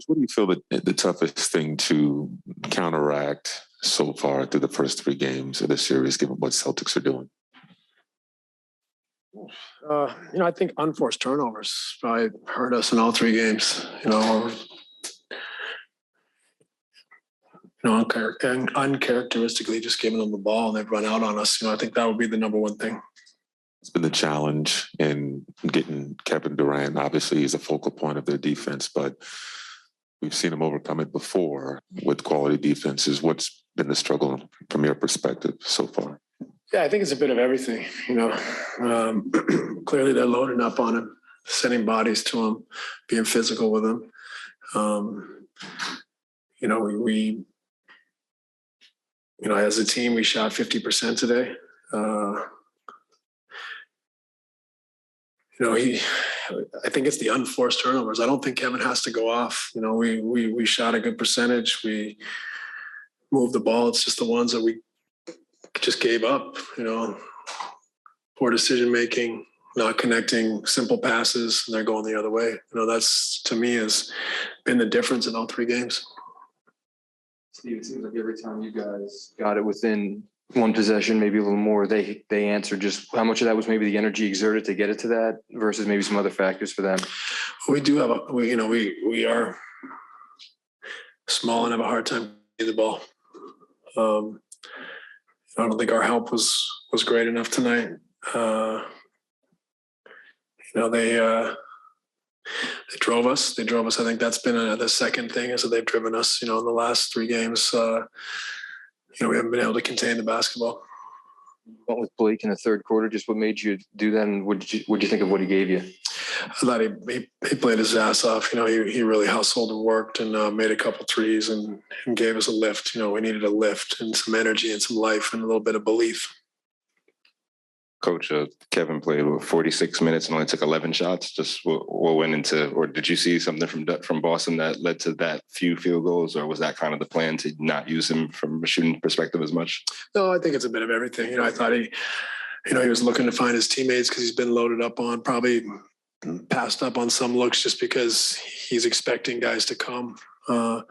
What do you feel the toughest thing to counteract so far through the first 3 games of the series, given what Celtics are doing? I think unforced turnovers probably hurt us in all 3 games. Uncharacteristically just giving them the ball and they've run out on us. I think that would be the number one thing. It's been the challenge in getting Kevin Durant. Obviously, he's a focal point of their defense, but we've seen him overcome it before with quality defenses. What's been the struggle from your perspective so far? Yeah, I think it's a bit of everything. Clearly they're loading up on him, sending bodies to him, being physical with him. As a team, we shot 50% today. I think it's the unforced turnovers. I don't think Kevin has to go off. We shot a good percentage. We moved the ball. It's just the ones that we just gave up. Poor decision making, not connecting simple passes, and they're going the other way. That's to me has been the difference in all 3 games. Steve, it seems like every time you guys got it within one possession, maybe a little more, they answered. Just how much of that was maybe the energy exerted to get it to that versus maybe some other factors for them? We do have we are small and have a hard time getting the ball. I don't think our help was great enough tonight. They drove us. I think that's been the second thing is that they've driven us. In the last 3 games, we haven't been able to contain the basketball. What with Blake in the third quarter? Just what made you do that, and what did you think of what he gave you? I thought he played his ass off. He really hustled and worked and made a couple threes and gave us a lift. We needed a lift and some energy and some life and a little bit of belief. Coach, Kevin played 46 minutes and only took 11 shots. Just what went into, or did you see something from Boston that led to that few field goals, or was that kind of the plan to not use him from a shooting perspective as much? No, I think it's a bit of everything. I thought he was looking to find his teammates because he's been loaded up on, probably passed up on some looks just because he's expecting guys to come. But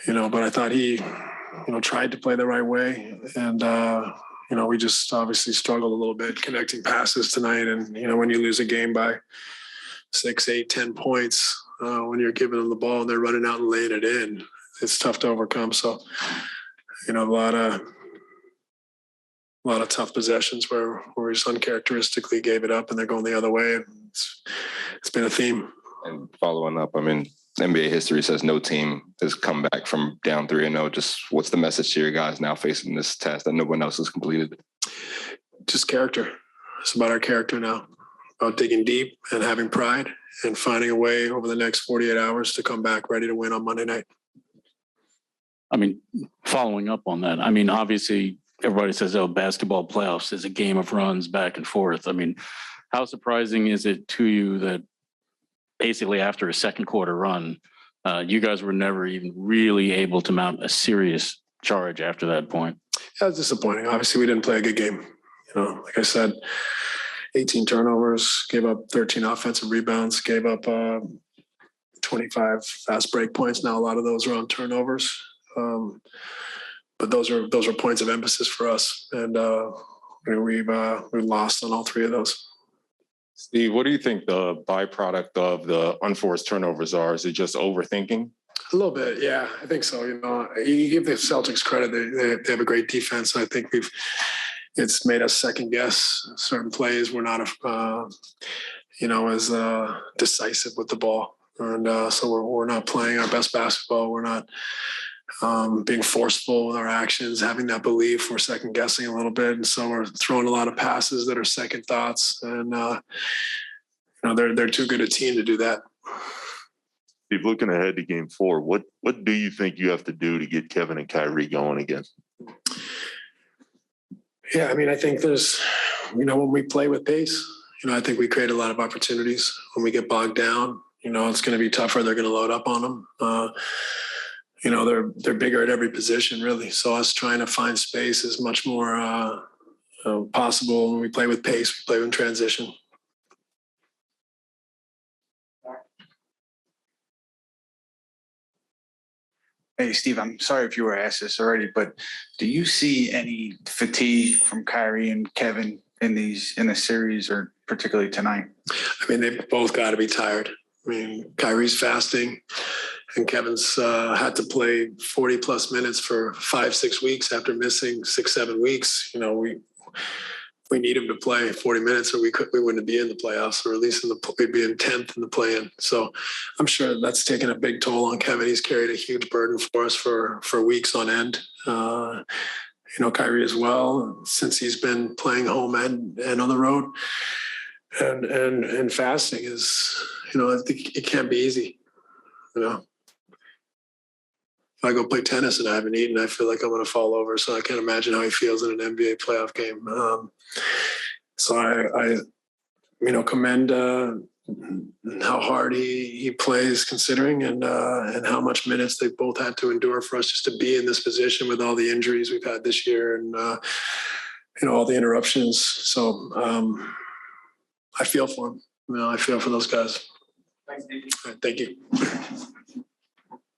I thought he, tried to play the right way and. We just obviously struggled a little bit connecting passes tonight. And, when you lose a game by 6, 8, 10 points, when you're giving them the ball and they're running out and laying it in, it's tough to overcome. So, a lot of tough possessions where we just uncharacteristically gave it up and they're going the other way. It's been a theme. And following up, NBA history says no team has come back from down 3-0. Just what's the message to your guys now facing this test that no one else has completed? Just character. It's about our character now, about digging deep and having pride and finding a way over the next 48 hours to come back ready to win on Monday night. Following up on that, obviously everybody says, basketball playoffs is a game of runs back and forth. How surprising is it to you that basically after a second quarter run, you guys were never even really able to mount a serious charge after that point? That was disappointing. Obviously, we didn't play a good game. Like I said, 18 turnovers, gave up 13 offensive rebounds, gave up 25 fast break points. Now a lot of those are on turnovers, but those are points of emphasis for us, and we've lost on all 3 of those. Steve, what do you think the byproduct of the unforced turnovers are? Is it just overthinking? A little bit, yeah, I think so. You give the Celtics credit; they have a great defense. I think it's made us second guess certain plays. We're not as decisive with the ball, and so we're not playing our best basketball. We're not being forceful with our actions, having that belief. We're second guessing a little bit, and so we're throwing a lot of passes that are second thoughts. And they're too good a team to do that. Steve, looking ahead to Game 4, what do you think you have to do to get Kevin and Kyrie going again? Yeah, I think there's, when we play with pace, I think we create a lot of opportunities. When we get bogged down, it's going to be tougher. They're going to load up on them. They're bigger at every position, really. So us trying to find space is much more possible when we play with pace. We play in transition. Hey, Steve, I'm sorry if you were asked this already, but do you see any fatigue from Kyrie and Kevin in the series, or particularly tonight? I mean, they both got to be tired. I mean, Kyrie's fasting, and Kevin's had to play 40 plus minutes for 5-6 weeks after missing 6-7 weeks. You know, we need him to play 40 minutes, or we wouldn't be in the playoffs, or at least we'd be in 10th in the play-in. So I'm sure that's taken a big toll on Kevin. He's carried a huge burden for us for weeks on end. You know, Kyrie as well, since he's been playing home and on the road, and fasting is, you know, I think it can't be easy. You know, if I go play tennis and I haven't eaten, I feel like I'm going to fall over. So I can't imagine how he feels in an NBA playoff game. So I you know, commend how hard he plays, considering, and how much minutes they both had to endure for us just to be in this position with all the injuries we've had this year, and you know, all the interruptions. So I feel for him. You know, I feel for those guys. Thanks, Steve. All right, thank you.